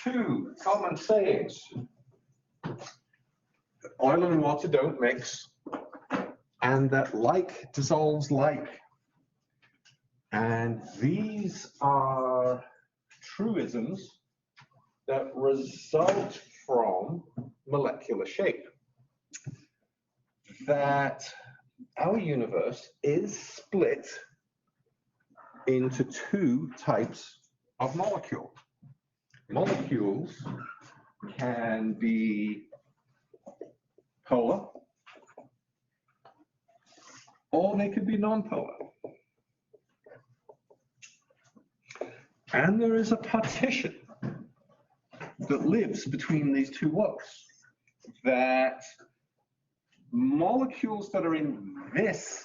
two common sayings. Oil and water don't mix, and that like dissolves like. And these are truisms that result from molecular shape. That our universe is split into two types of molecule. Molecules can be polar, or they could be non-polar. And there is a partition that lives between these two worlds, that molecules that are in this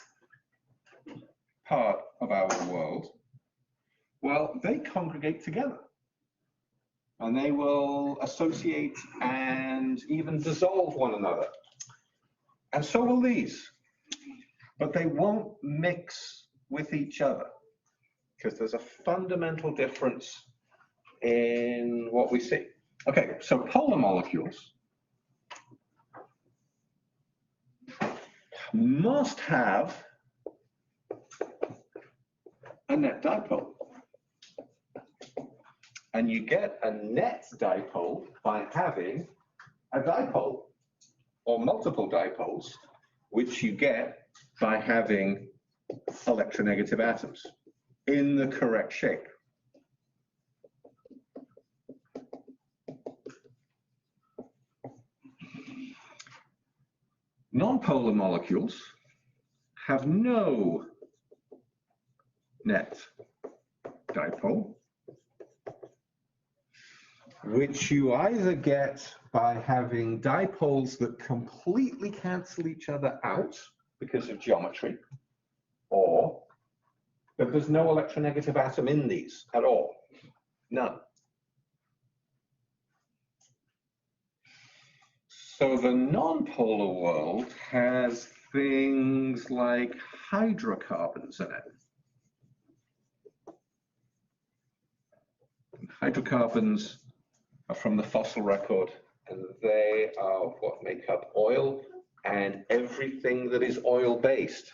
part of our world, well, they congregate together. And they will associate and even dissolve one another. And so will these. But they won't mix with each other, because there's a fundamental difference in what we see. Okay, so polar molecules must have a net dipole. And you get a net dipole by having a dipole, or multiple dipoles, which you get by having electronegative atoms in the correct shape. Nonpolar molecules have no net dipole, which you either get by having dipoles that completely cancel each other out because of geometry, or that there's no electronegative atom in these at all, none. So the nonpolar world has things like hydrocarbons in it. Hydrocarbons are from the fossil record, and they are what make up oil and everything that is oil-based.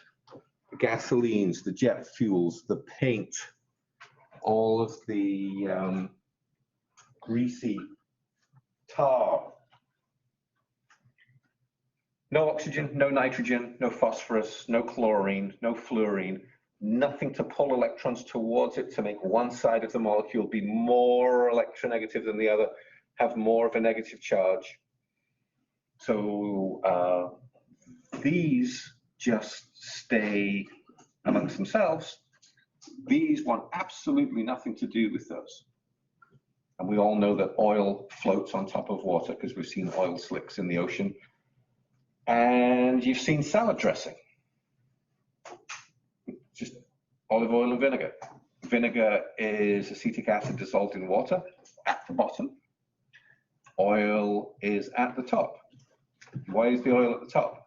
The gasolines, the jet fuels, the paint, all of the greasy tar. No oxygen, no nitrogen, no phosphorus, no chlorine, no fluorine, nothing to pull electrons towards it to make one side of the molecule be more electronegative than the other, have more of a negative charge. So these just stay amongst themselves. These want absolutely nothing to do with those. And we all know that oil floats on top of water because we've seen oil slicks in the ocean. And you've seen salad dressing. Just olive oil and vinegar. Vinegar is acetic acid dissolved in water at the bottom. Oil is at the top. Why is the oil at the top?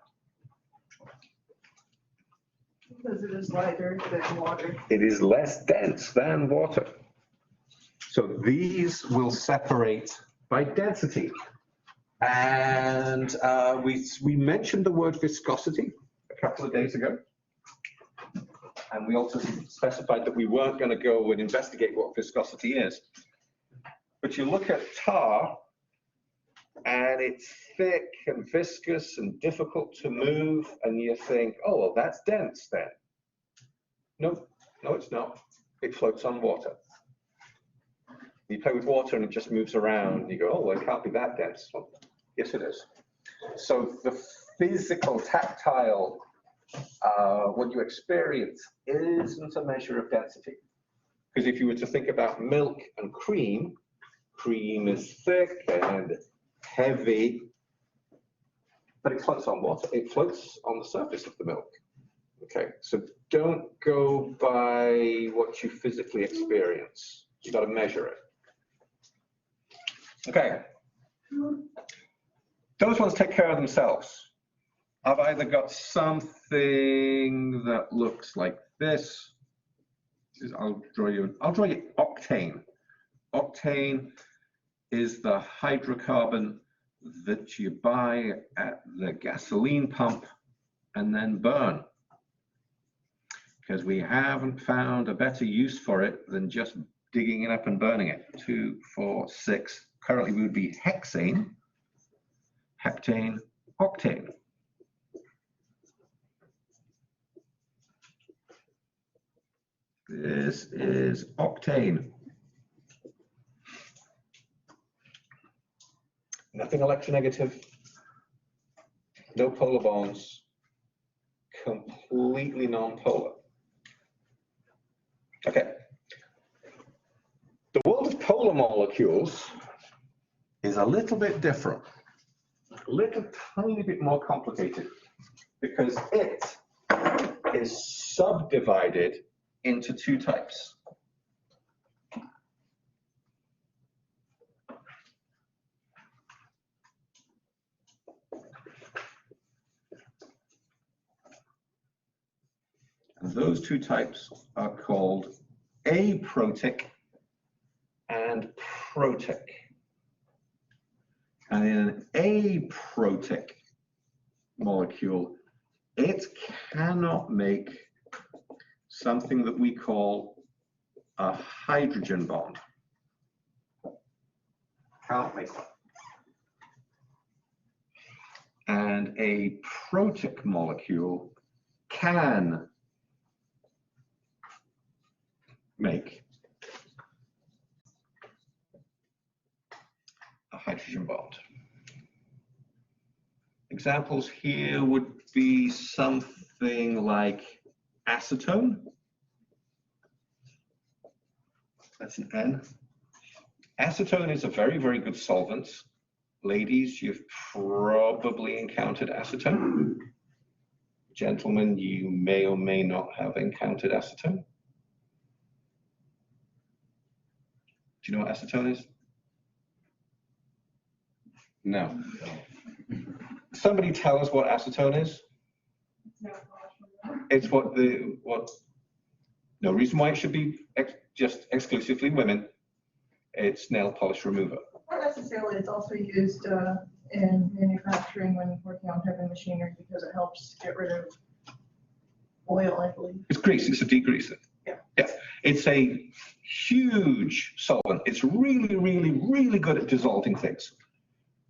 Because it is lighter than water. It is less dense than water. So these will separate by density. And we mentioned the word viscosity a couple of days ago. And we also specified that we weren't going to go and investigate what viscosity is. But you look at tar, and it's thick and viscous and difficult to move, and you think, oh, well, that's dense then. No, no, it's not. It floats on water. You play with water and it just moves around, and you go, oh, well, it can't be that dense. Well, yes, it is. So the physical, tactile, what you experience isn't a measure of density. Because if you were to think about milk and cream, cream is thick and heavy, but it floats on water. It floats on the surface of the milk. Okay, so don't go by what you physically experience. You got to measure it. Okay, those ones take care of themselves. I've either got something that looks like this. I'll draw you octane. Octane is the hydrocarbon that you buy at the gasoline pump and then burn, because we haven't found a better use for it than just digging it up and burning it. 2, 4, 6. Currently we would be hexane, heptane, octane. This is octane. Nothing electronegative, no polar bonds, completely non-polar. Okay. The world of polar molecules is a little bit different, a little tiny bit more complicated, because it is subdivided into 2 types. And those 2 types are called aprotic and protic. And in an aprotic molecule, it cannot make something that we call a hydrogen bond. Can't make one. And a protic molecule can make a hydrogen bond. Examples here would be something like acetone. That's an N. Acetone is a very, very good solvent. Ladies, you've probably encountered acetone. Gentlemen, you may or may not have encountered acetone. Do you know what acetone is? No. Somebody tell us what acetone is. It's what no reason why it should be just exclusively women. It's nail polish remover. Not necessarily, it's also used in manufacturing when working on heavy machinery because it helps get rid of oil, I believe. It's grease, it's a degreaser. Yeah. Yeah, it's a huge solvent. It's really, really, really good at dissolving things.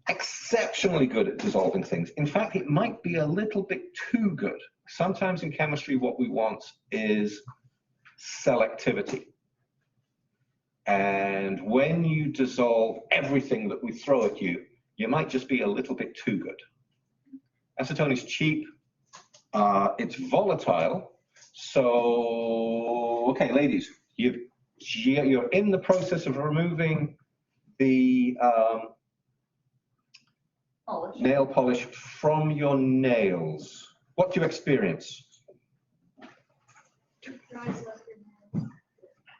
Exceptionally good at dissolving things. In fact, it might be a little bit too good. Sometimes in chemistry, what we want is selectivity. And when you dissolve everything that we throw at you, you might just be a little bit too good. Acetone is cheap. It's volatile. So, okay, ladies, you're in the process of removing the nail polish from your nails. What do you experience?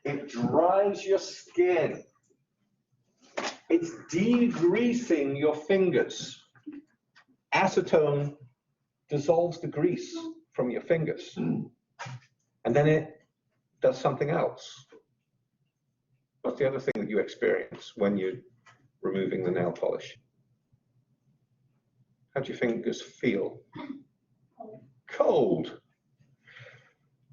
It dries your skin. It's degreasing your fingers. Acetone dissolves the grease from your fingers. And then it does something else. What's the other thing that you experience when you're removing the nail polish? How do your fingers feel? Cold.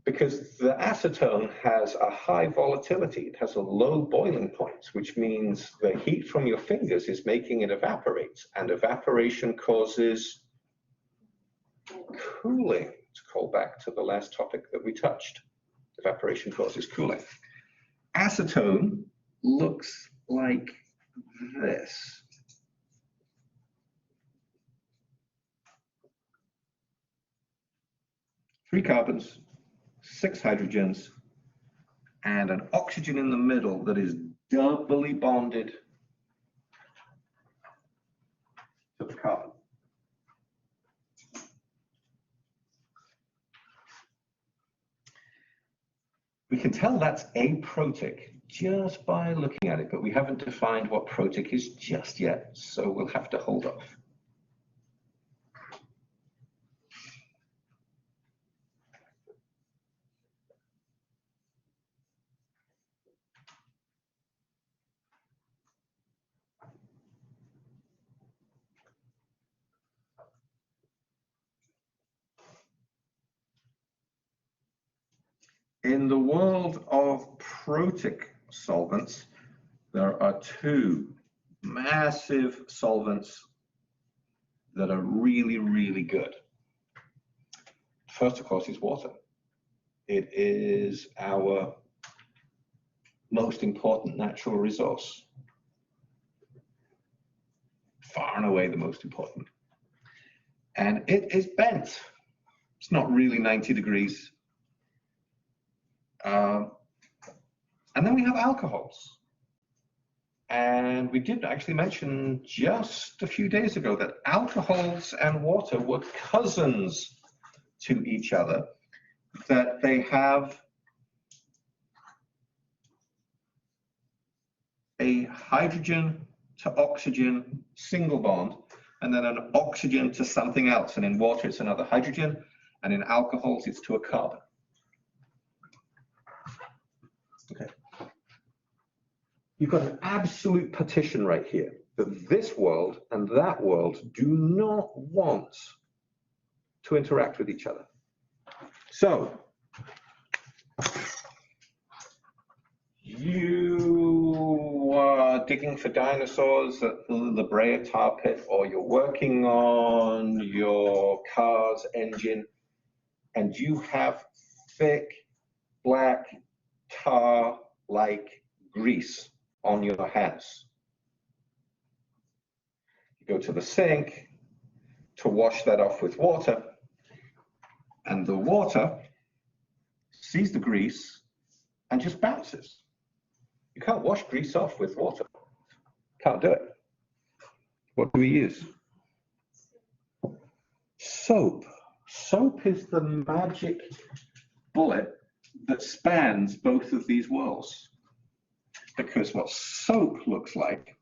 Because the acetone has a high volatility. It has a low boiling point, which means the heat from your fingers is making it evaporate. And evaporation causes cooling. To call back to the last topic that we touched. Evaporation causes cooling. Acetone looks like this. Three carbons, 6 hydrogens, and an oxygen in the middle that is doubly bonded to the carbon. We can tell that's aprotic just by looking at it, but we haven't defined what protic is just yet, so we'll have to hold off. In the world of protic solvents, there are two massive solvents that are really, really good. First, of course, is water. It is our most important natural resource. Far and away the most important. And it is bent. It's not really 90 degrees. And then we have alcohols. And we did actually mention just a few days ago that alcohols and water were cousins to each other, that they have a hydrogen to oxygen single bond, and then an oxygen to something else. And in water, it's another hydrogen, and in alcohols, it's to a carbon. Okay. You've got an absolute partition right here that this world and that world do not want to interact with each other. So you are digging for dinosaurs at the La Brea tar pit, or you're working on your car's engine, and you have thick, black, tar-like grease on your hands. You go to the sink to wash that off with water, and the water sees the grease and just bounces. You can't wash grease off with water. Can't do it. What do we use? Soap. Soap is the magic bullet that spans both of these worlds. Because what soap looks like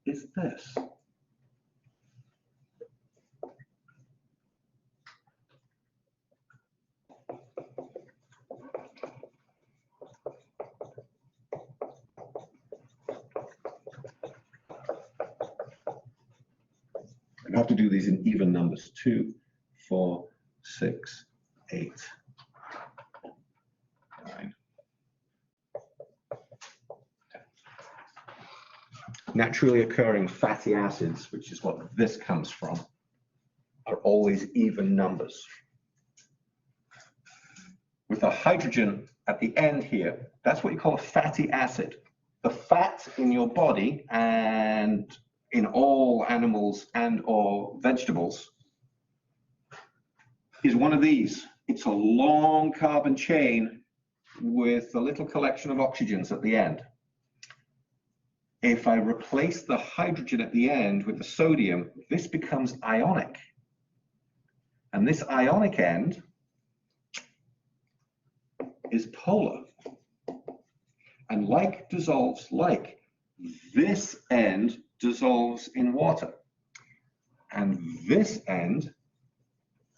is this. I have to do these in even numbers: 2, 4, 6, 8, 9. Naturally occurring fatty acids, which is what this comes from, are always even numbers. With a hydrogen at the end here, that's what you call a fatty acid. The fat in your body and in all animals and or vegetables is one of these. It's a long carbon chain with a little collection of oxygens at the end. If I replace the hydrogen at the end with the sodium, this becomes ionic. And this ionic end is polar. And like dissolves like, this end dissolves in water. And this end,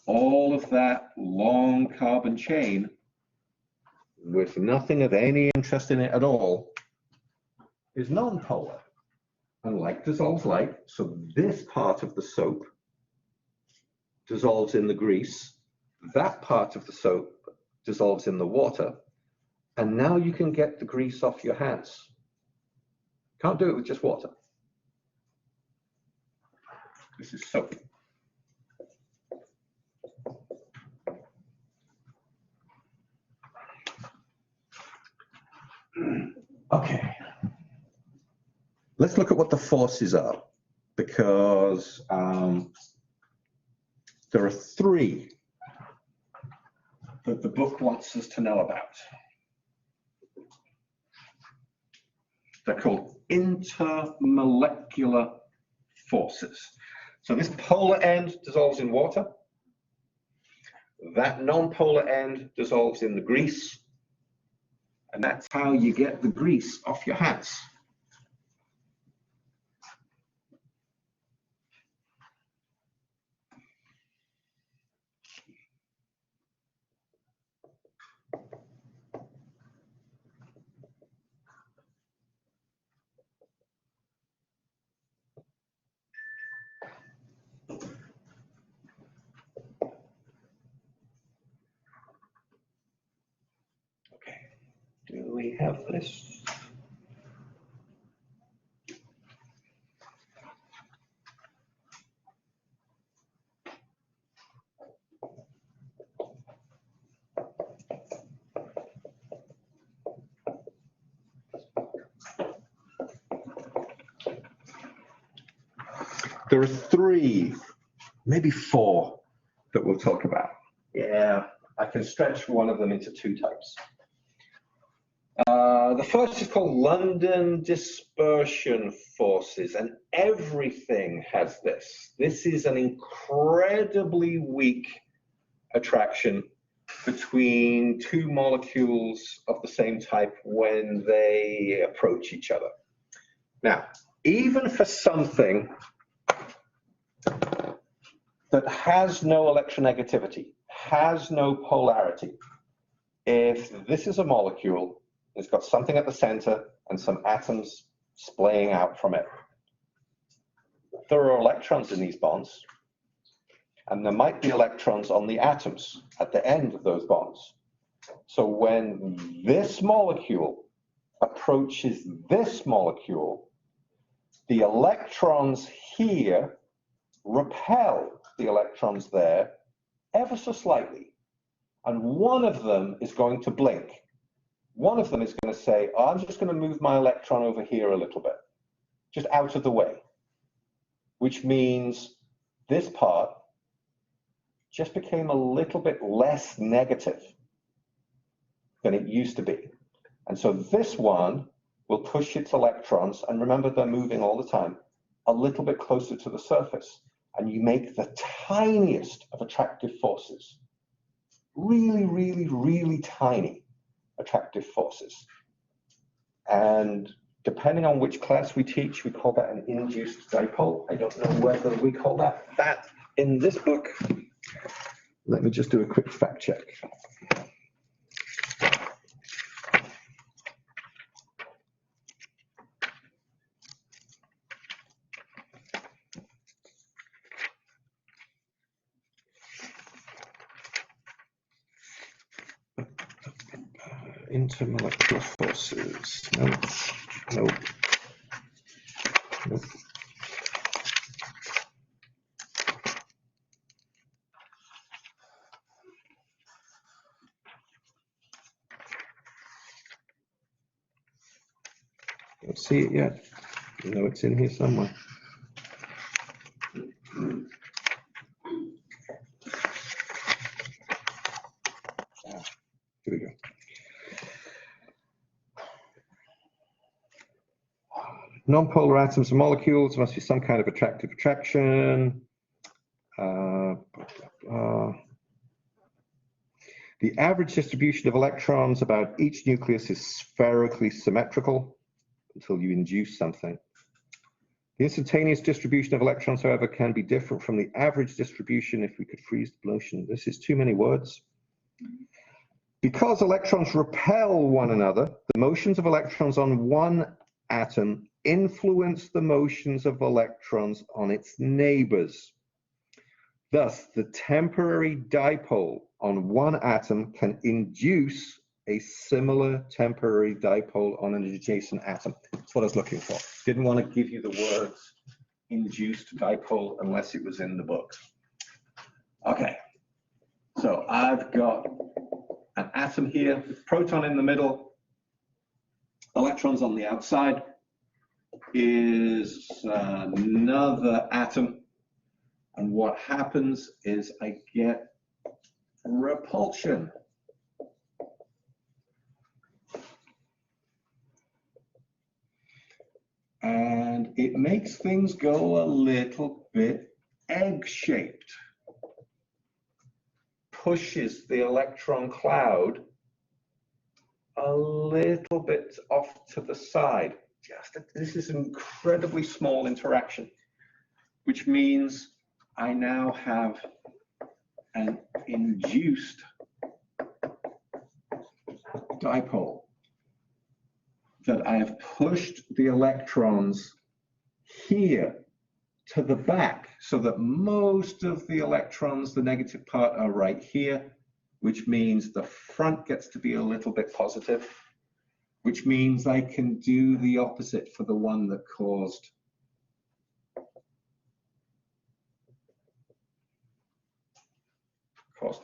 all of that long carbon chain with nothing of any interest in it at all, is non-polar. And like dissolves like, so this part of the soap dissolves in the grease, that part of the soap dissolves in the water, and now you can get the grease off your hands. Can't do it with just water. This is soap. Okay. Let's look at what the forces are, because there are 3 that the book wants us to know about. They're called intermolecular forces. So this polar end dissolves in water. That non-polar end dissolves in the grease. And that's how you get the grease off your hands. we have this? There are 3, maybe 4 that we'll talk about. Yeah, I can stretch one of them into 2 types. The first is called London dispersion forces, and everything has this. This is an incredibly weak attraction between 2 molecules of the same type when they approach each other. Now, even for something that has no electronegativity, has no polarity, if this is a molecule, it's got something at the center and some atoms splaying out from it. There are electrons in these bonds, and there might be electrons on the atoms at the end of those bonds. So when this molecule approaches this molecule, the electrons here repel the electrons there ever so slightly, and one of them is going to blink. One of them is going to say, oh, I'm just going to move my electron over here a little bit, just out of the way, which means this part just became a little bit less negative than it used to be. And so this one will push its electrons, and remember they're moving all the time, a little bit closer to the surface. And you make the tiniest of attractive forces, really, really, really tiny attractive forces. And depending on which class we teach, we call that an induced dipole. I don't know whether we call that in this book. Let me just do a quick fact check. Intermolecular forces. Nope. Don't see it yet. I know it's in here somewhere. Here we go. Non-polar atoms and molecules must be some kind of attractive attraction. The average distribution of electrons about each nucleus is spherically symmetrical until you induce something. The instantaneous distribution of electrons, however, can be different from the average distribution if we could freeze the motion. This is too many words. Because electrons repel one another, the motions of electrons on one atom influence the motions of electrons on its neighbors. Thus, the temporary dipole on one atom can induce a similar temporary dipole on an adjacent atom. That's what I was looking for. Didn't want to give you the words induced dipole unless it was in the book. Okay, so I've got an atom here, proton in the middle, electrons on the outside, is another atom, and what happens is I get repulsion. And it makes things go a little bit egg-shaped. Pushes the electron cloud a little bit off to the side. This is an incredibly small interaction, which means I now have an induced dipole that I have pushed the electrons here to the back so that most of the electrons, the negative part, are right here, which means the front gets to be a little bit positive which means I can do the opposite for the one that caused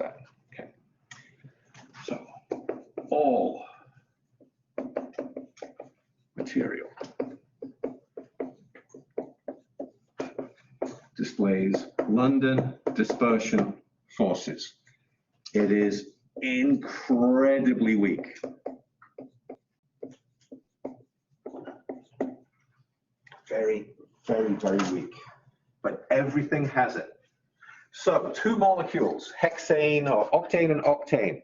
that. Okay. So all material displays London dispersion forces. It is incredibly weak. Very, very, very weak. But everything has it. So two molecules, hexane or octane and octane,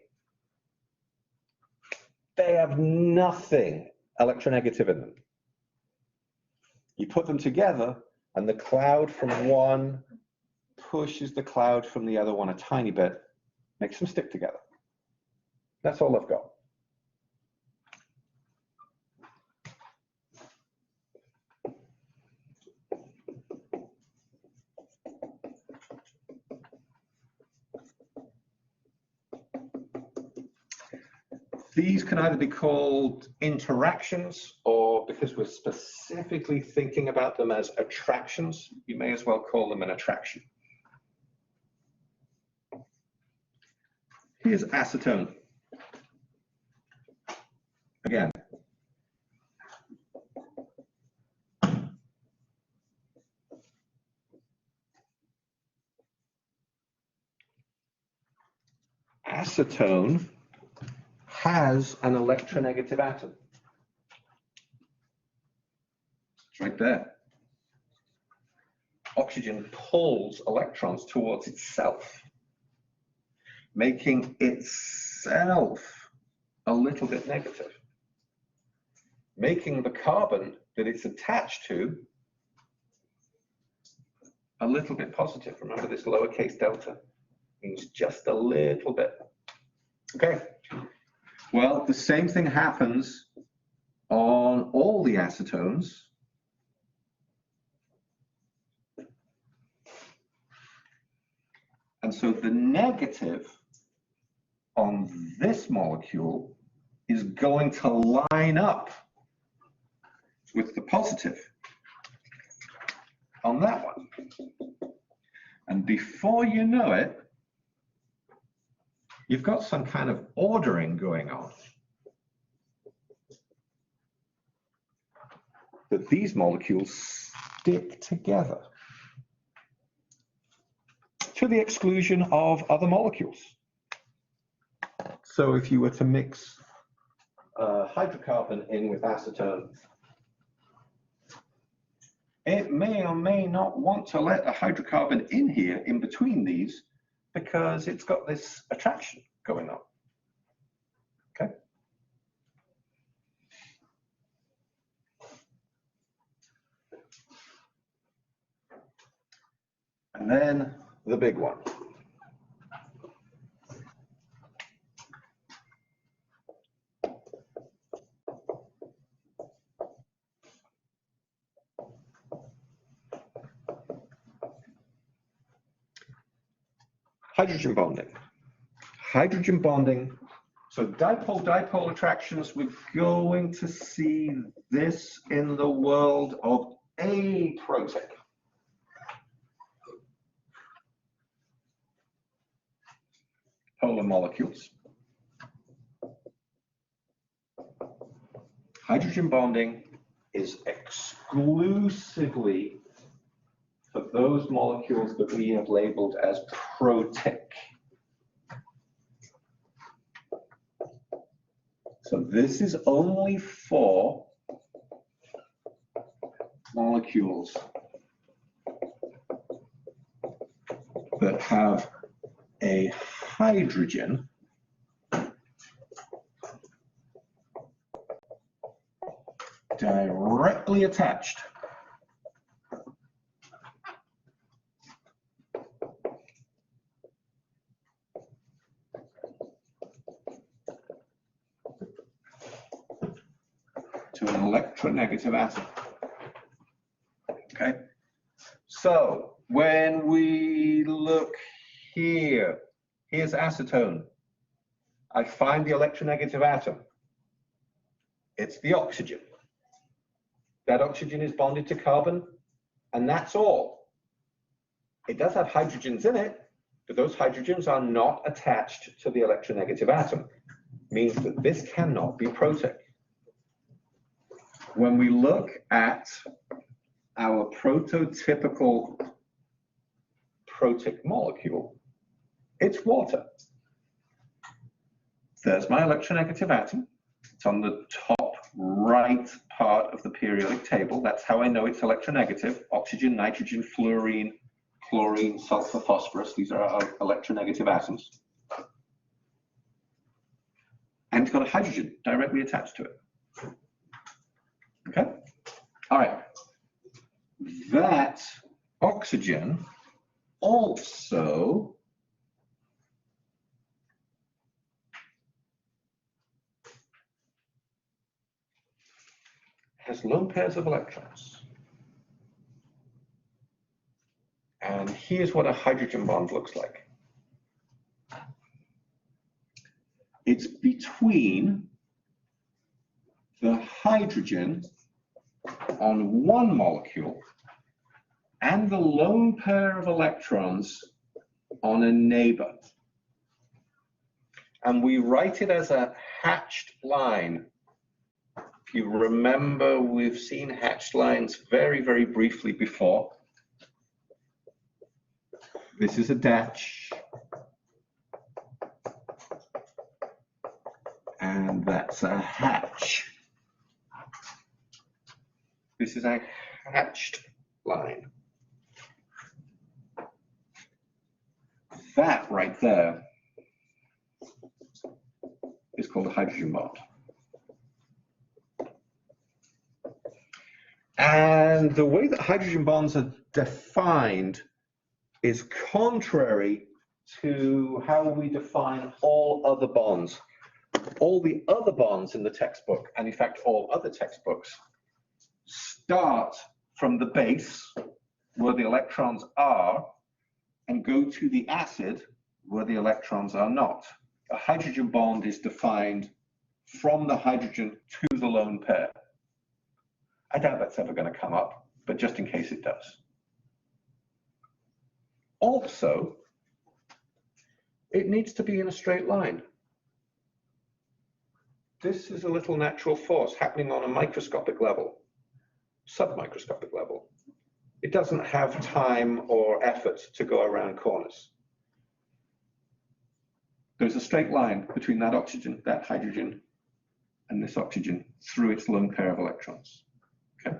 they have nothing electronegative in them. You put them together and the cloud from one pushes the cloud from the other one a tiny bit, makes them stick together. That's all I've got. These can either be called interactions, or because we're specifically thinking about them as attractions, you may as well call them an attraction. Here's acetone. Again. Acetone has an electronegative atom. It's right there. Oxygen pulls electrons towards itself, making itself a little bit negative, making the carbon that it's attached to a little bit positive. Remember, this lowercase delta means just a little bit. Okay. Well, the same thing happens on all the acetones. And so the negative on this molecule is going to line up with the positive on that one. And before you know it, you've got some kind of ordering going on. That these molecules stick together to the exclusion of other molecules. So if you were to mix hydrocarbon in with acetone, it may or may not want to let a hydrocarbon in here in between these, because it's got this attraction going on. Okay. And then the big one. Hydrogen bonding. Hydrogen bonding. So dipole-dipole attractions, we're going to see this in the world of a protein. Polar molecules. Hydrogen bonding is exclusively for those molecules that we have labeled as protic. So this is only for molecules that have a hydrogen directly attached to an electronegative atom. Okay, so when we look here, here's acetone. I find the electronegative atom. It's the oxygen. That oxygen is bonded to carbon, and that's all. It does have hydrogens in it, but those hydrogens are not attached to the electronegative atom. Means that this cannot be protic. When we look at our prototypical protic molecule, it's water. There's my electronegative atom. It's on the top right part of the periodic table. That's how I know it's electronegative. Oxygen, nitrogen, fluorine, chlorine, sulfur, phosphorus. These are our electronegative atoms. And it's got a hydrogen directly attached to it. Okay? All right. That oxygen also has lone pairs of electrons. And here's what a hydrogen bond looks like. It's between the hydrogen on one molecule and the lone pair of electrons on a neighbor. And we write it as a hatched line. If you remember, we've seen hatched lines very, very briefly before. This is a dash. And that's a hatch. This is a hatched line. That right there is called a hydrogen bond. And the way that hydrogen bonds are defined is contrary to how we define all other bonds. All the other bonds in the textbook, and in fact all other textbooks, start from the base where the electrons are and go to the acid where the electrons are not. A hydrogen bond is defined from the hydrogen to the lone pair. I doubt that's ever going to come up, but just in case it does. Also, it needs to be in a straight line. This is a little natural force happening on a microscopic level, submicroscopic level. It doesn't have time or effort to go around corners. There's a straight line between that oxygen, that hydrogen, and this oxygen through its lone pair of electrons. Okay.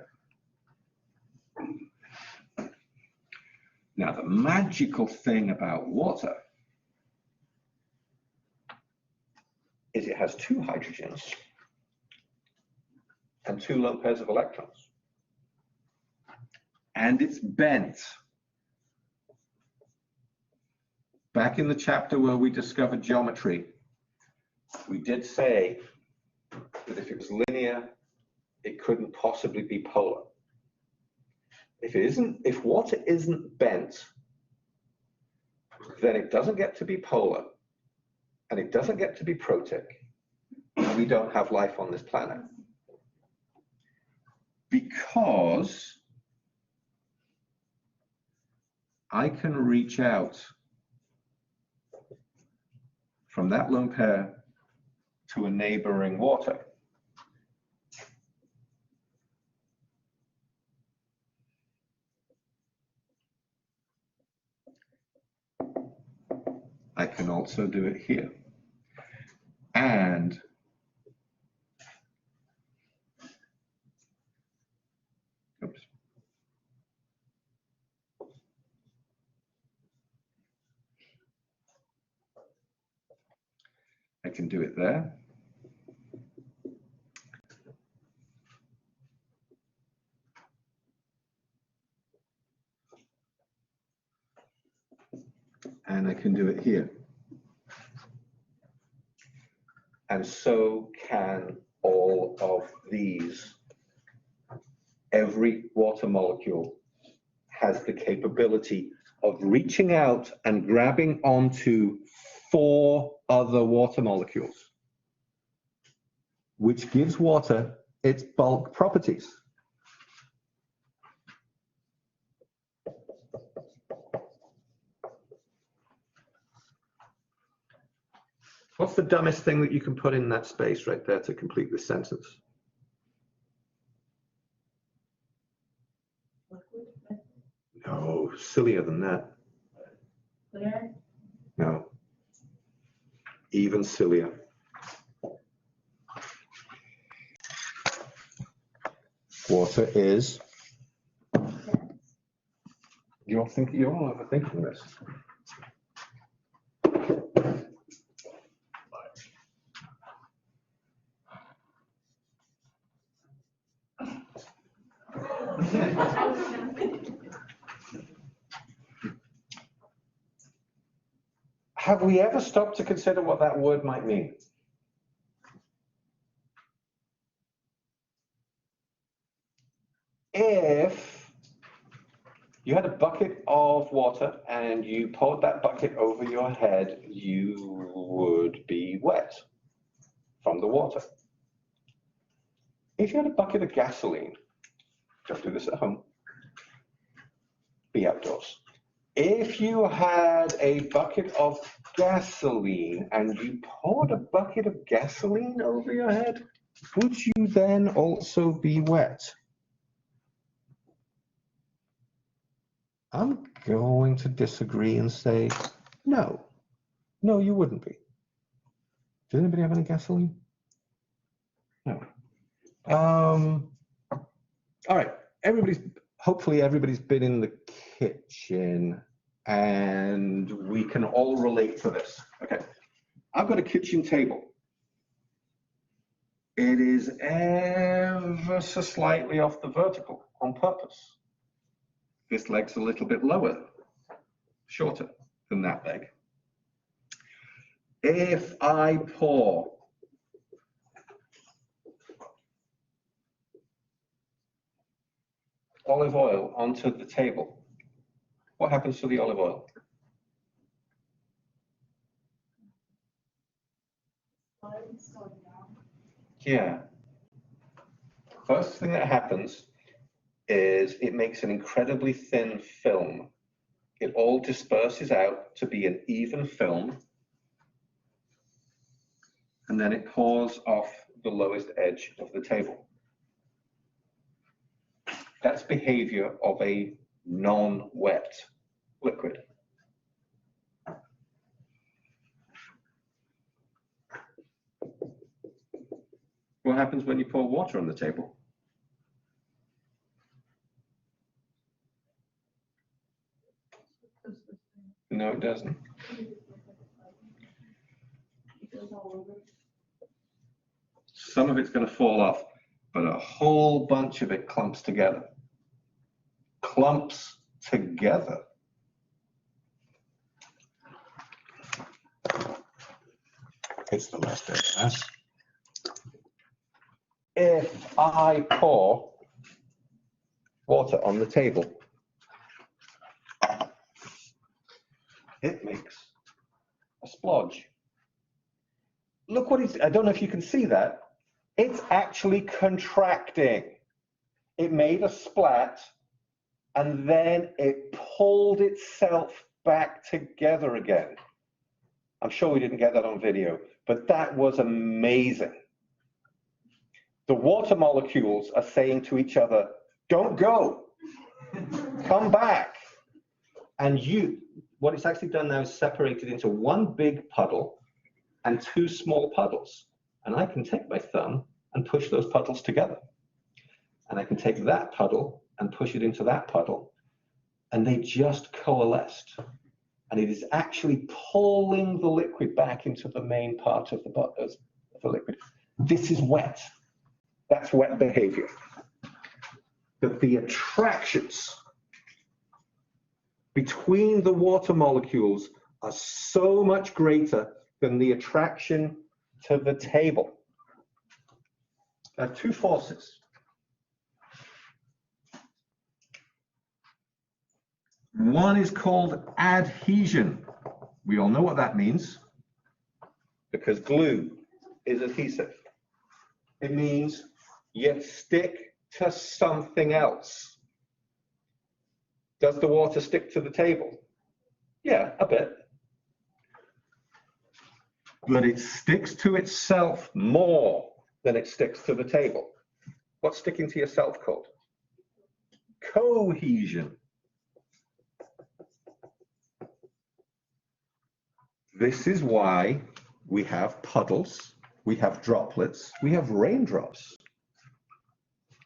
Now, the magical thing about water is it has two hydrogens and two lone pairs of electrons. And it's bent. Back in the chapter where we discovered geometry, we did say that if it was linear, it couldn't possibly be polar. If water isn't bent, then it doesn't get to be polar, and it doesn't get to be protic, and we don't have life on this planet. Because I can reach out from that lone pair to a neighboring water. I can also do it here. And oops. I can do it there. And I can do it here. And so can all of these. Every water molecule has the capability of reaching out and grabbing onto 4 other water molecules. which gives water its bulk properties. What's the dumbest thing that you can put in that space right there to complete this sentence? Liquid. No, sillier than that. Clear. No. Even sillier. Water is. You're all overthinking this. Have we ever stopped to consider what that word might mean? If you had a bucket of water and you poured that bucket over your head, you would be wet from the water. If you had a bucket of gasoline, don't do this at home, be outdoors. If you had a bucket of gasoline and you poured a bucket of gasoline over your head, would you then also be wet? I'm going to disagree and say, no. No, you wouldn't be. Does anybody have any gasoline? No. All right, hopefully everybody's been in the kitchen and we can all relate to this. Okay, I've got a kitchen table. It is ever so slightly off the vertical on purpose. This leg's a little bit lower, shorter than that leg. If I pour olive oil onto the table, what happens to the olive oil? Yeah. First thing that happens is it makes an incredibly thin film. It all disperses out to be an even film, and then it pours off the lowest edge of the table. That's behavior of a non-wet liquid. What happens when you pour water on the table? No, it doesn't. Some of it's going to fall off, but a whole bunch of it clumps together. Clumps together. It's the last bit. If I pour water on the table, it makes a splodge. Look what it's, I don't know if you can see that. It's actually contracting. It made a splat and then it pulled itself back together again. I'm sure we didn't get that on video, but that was amazing. The water molecules are saying to each other, don't go, come back. And what it's actually done now is separated into one big puddle and two small puddles. And I can take my thumb and push those puddles together. And I can take that puddle and push it into that puddle. And they just coalesced. And it is actually pulling the liquid back into the main part of the liquid. This is wet. That's wet behavior. But the attractions between the water molecules are so much greater than the attraction to the table. There are two forces. One is called adhesion. We all know what that means because glue is adhesive. It means you stick to something else. Does the water stick to the table? Yeah, a bit. But it sticks to itself more than it sticks to the table. What's sticking to yourself called? Cohesion. This is why we have puddles, we have droplets, we have raindrops.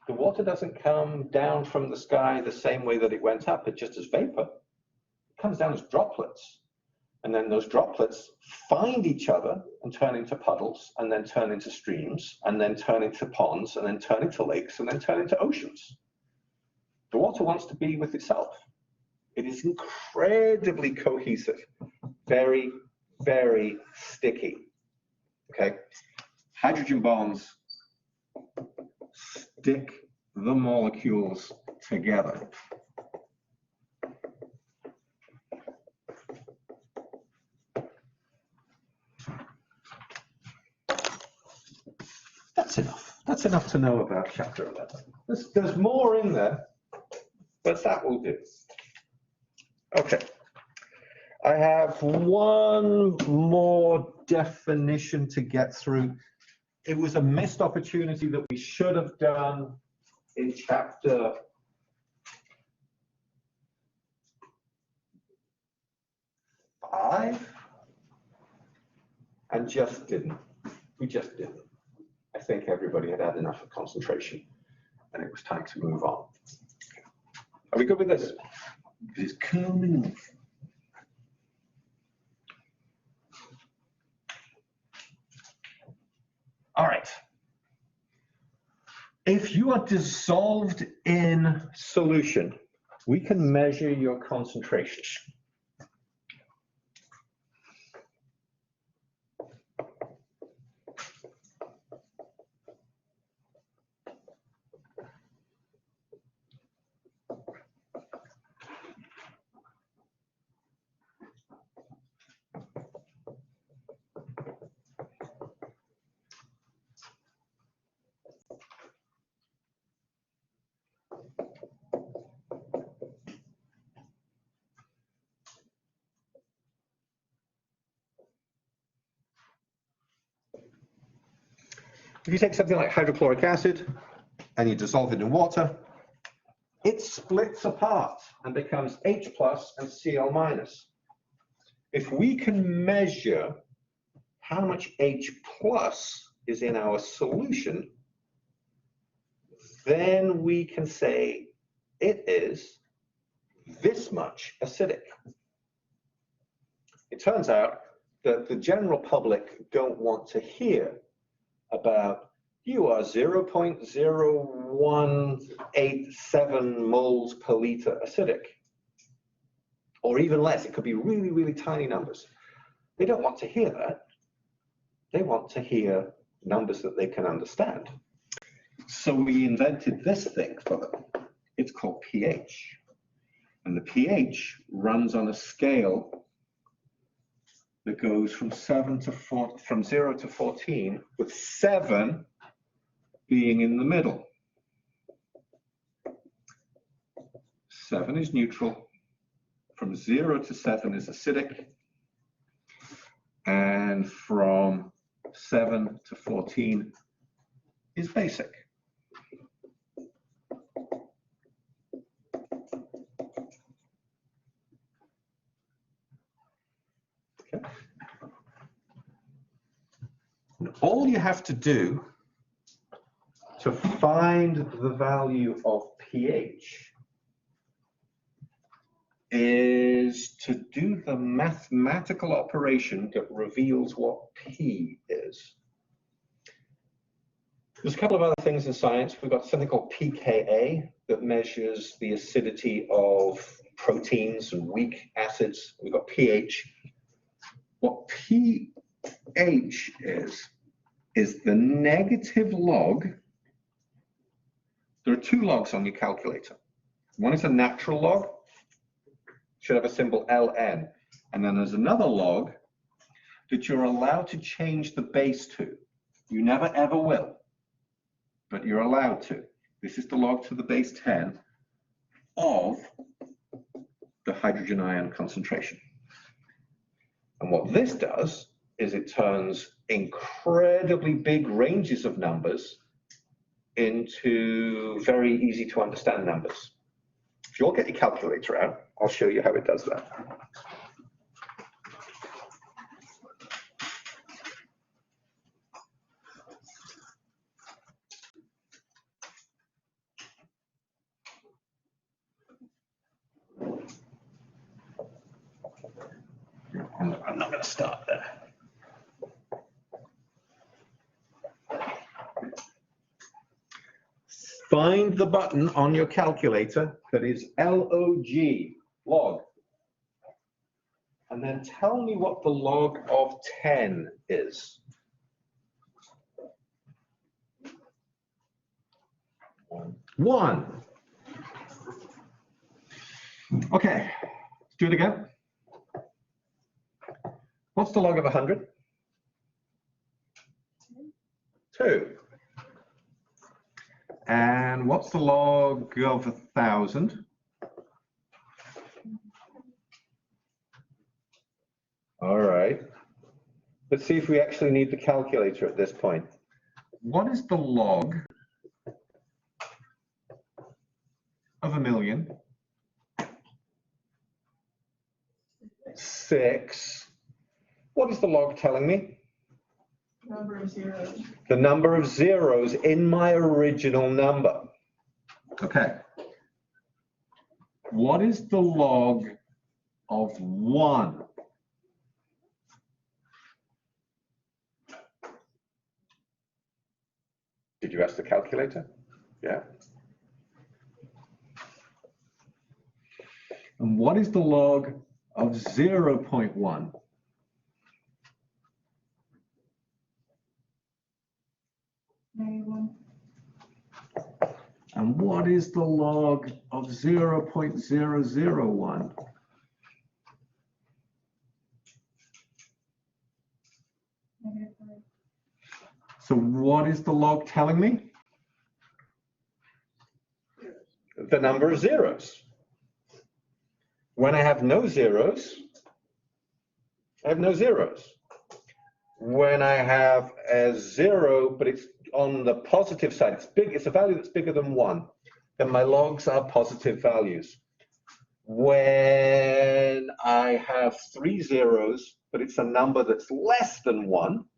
The water doesn't come down from the sky the same way that it went up, it's just as vapor. It comes down as droplets. And then those droplets find each other and turn into puddles, and then turn into streams, and then turn into ponds, and then turn into lakes, and then turn into oceans. The water wants to be with itself. It is incredibly cohesive, very, very sticky. Okay, hydrogen bonds stick the molecules together. That's enough. That's enough to know about chapter 11. There's more in there, but that will do. Okay. I have one more definition to get through. It was a missed opportunity that we should have done in chapter 5 and just didn't. We just didn't. I think everybody had had enough of concentration and it was time to move on. Are we good with this? It's coming off. All right. If you are dissolved in solution, we can measure your concentration. If you take something like hydrochloric acid and you dissolve it in water, it splits apart and becomes H plus and Cl minus. If we can measure how much H plus is in our solution, then we can say it is this much acidic. It turns out that the general public don't want to hear about you are 0.0187 moles per liter acidic, or even less. It could be really, really tiny numbers. They don't want to hear that. They want to hear numbers that they can understand. So we invented this thing for them. It's called pH. And the pH runs on a scale that goes from 0 to 14, with 7 being in the middle. 7 is neutral, from 0 to 7 is acidic, and from 7 to 14 is basic. Okay. And all you have to do to find the value of pH is to do the mathematical operation that reveals what P is. There's a couple of other things in science. We've got something called pKa that measures the acidity of proteins and weak acids. We've got pH. What pH is the negative log. There are 2 logs on your calculator. One is a natural log, should have a symbol ln, and then there's another log that you're allowed to change the base to. You never ever will. but you're allowed to. This is the log to the base 10 of the hydrogen ion concentration. And what this does is it turns incredibly big ranges of numbers into very easy to understand numbers. If you'll get your calculator out, I'll show you how it does that. I'm not going to start there. Find the button on your calculator that is LOG, log. And then tell me what the log of 10 is. 1. Okay, let's do it again. What's the log of 100? 2. And what's the log of 1,000? All right. Let's see if we actually need the calculator at this point. What is the log of 1,000,000? 6. What is the log telling me? Number of zeros. The number of zeros in my original number. Okay. What is the log of 1? Did you ask the calculator? Yeah. And what is the log of 0.1? -1. And what is the log of 0.001? -5. So what is the log telling me? The number of zeros. When I have no zeros, I have no zeros. When I have a 0, but it's on the positive side, it's big, it's a value that's bigger than 1, then my logs are positive values. When I have 3 zeros, but it's a number that's less than 1,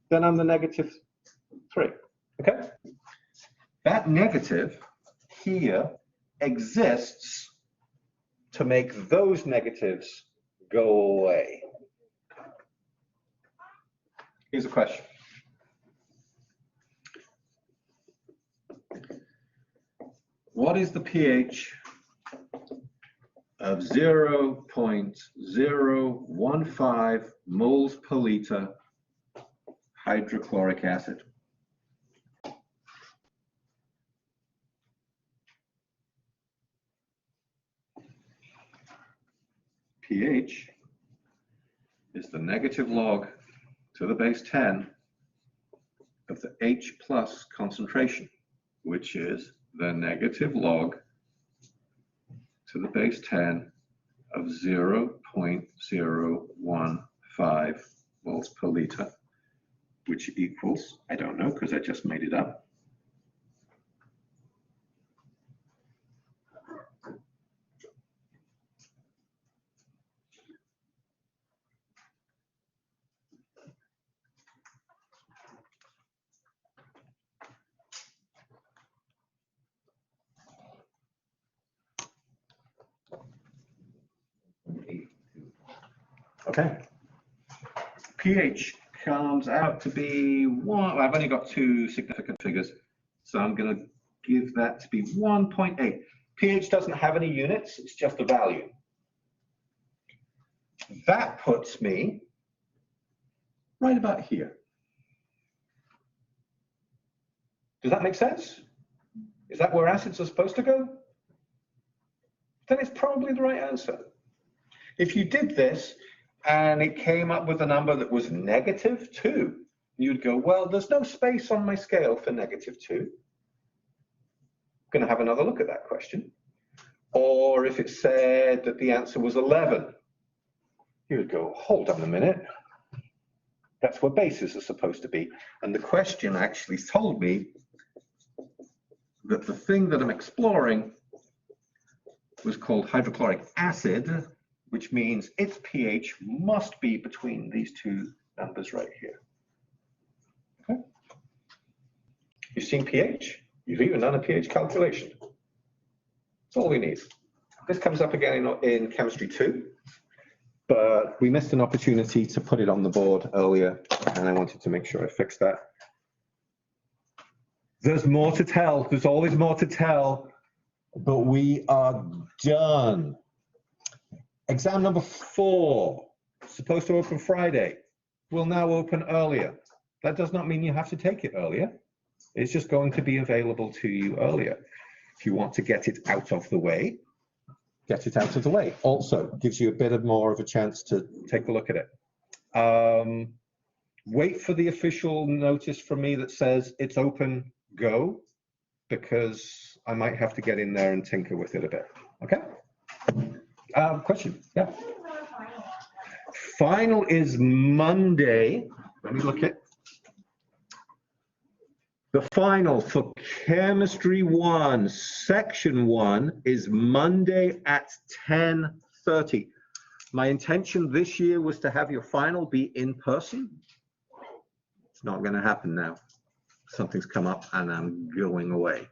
then I'm the -3, okay? That negative here exists to make those negatives go away. Here's a question. What is the pH of 0.015 moles per liter hydrochloric acid? pH is the negative log to the base 10 of the H plus concentration, which is the negative log to the base 10 of 0.015 moles per liter, which equals, I don't know because I just made it up, okay. pH comes out to be 1, I've only got 2 significant figures, so I'm going to give that to be 1.8. pH doesn't have any units, it's just a value. That puts me right about here. Does that make sense? Is that where acids are supposed to go? Then it's probably the right answer. If you did this and it came up with a number that was -2, you'd go, well, there's no space on my scale for -2. Going to have another look at that question. Or if it said that the answer was 11, you would go, hold on a minute. That's where bases are supposed to be. And the question actually told me that the thing that I'm exploring was called hydrochloric acid, which means its pH must be between these two numbers right here. Okay. You've seen pH? You've even done a pH calculation. That's all we need. This comes up again in chemistry 2, but we missed an opportunity to put it on the board earlier, and I wanted to make sure I fixed that. There's more to tell. There's always more to tell, but we are done. Exam number 4, supposed to open Friday, will now open earlier. That does not mean you have to take it earlier. It's just going to be available to you earlier. If you want to get it out of the way, get it out of the way. Also, gives you a bit more of a chance to take a look at it. Wait for the official notice from me that says it's open, go, because I might have to get in there and tinker with it a bit. Okay? Question? Yeah. Final is Monday. Let me look at the final for Chemistry 1, Section 1 is Monday at 10:30. My intention this year was to have your final be in person. It's not going to happen now. Something's come up and I'm going away.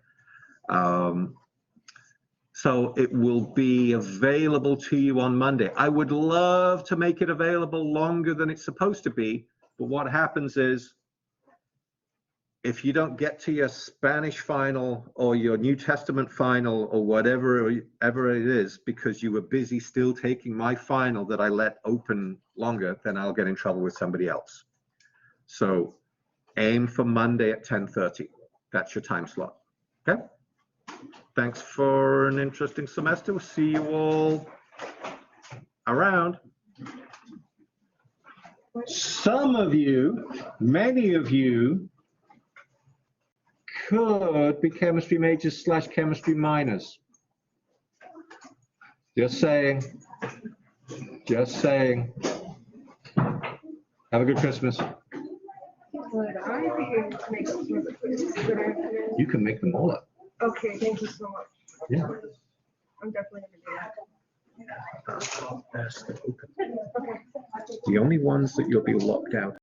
So it will be available to you on Monday. I would love to make it available longer than it's supposed to be, but what happens is, if you don't get to your Spanish final or your New Testament final or whatever it is, because you were busy still taking my final that I let open longer, then I'll get in trouble with somebody else. So aim for Monday at 10:30. That's your time slot. Okay? Thanks for an interesting semester. We'll see you all around. Some of you, many of you, could be chemistry majors / chemistry minors. Just saying. Just saying. Have a good Christmas. You can make them all up. Okay, thank you so much. Yeah. I'm definitely gonna do that. The only ones that you'll be locked out